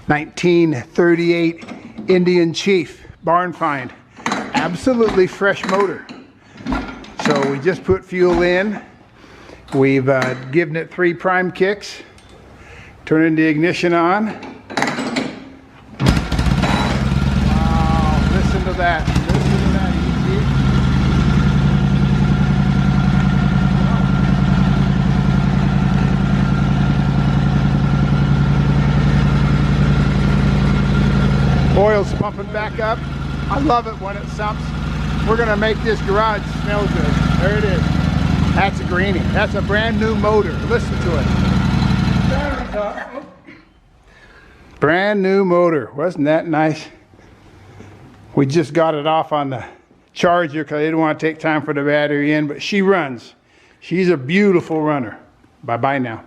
1938 Indian Chief barn find. Absolutely fresh motor. So we just put fuel in. We've given it 3 prime kicks. Turning the ignition on. Wow, listen to that. Listen to that. Oil's pumping back up. I love it when it sumps. We're gonna make this garage smell good. There it is. That's a greenie. That's a brand new motor. Listen to it. Brand new motor. Wasn't that nice? We just got it off on the charger because I didn't want to take time for the battery in, but she runs. She's a beautiful runner. Bye-bye now.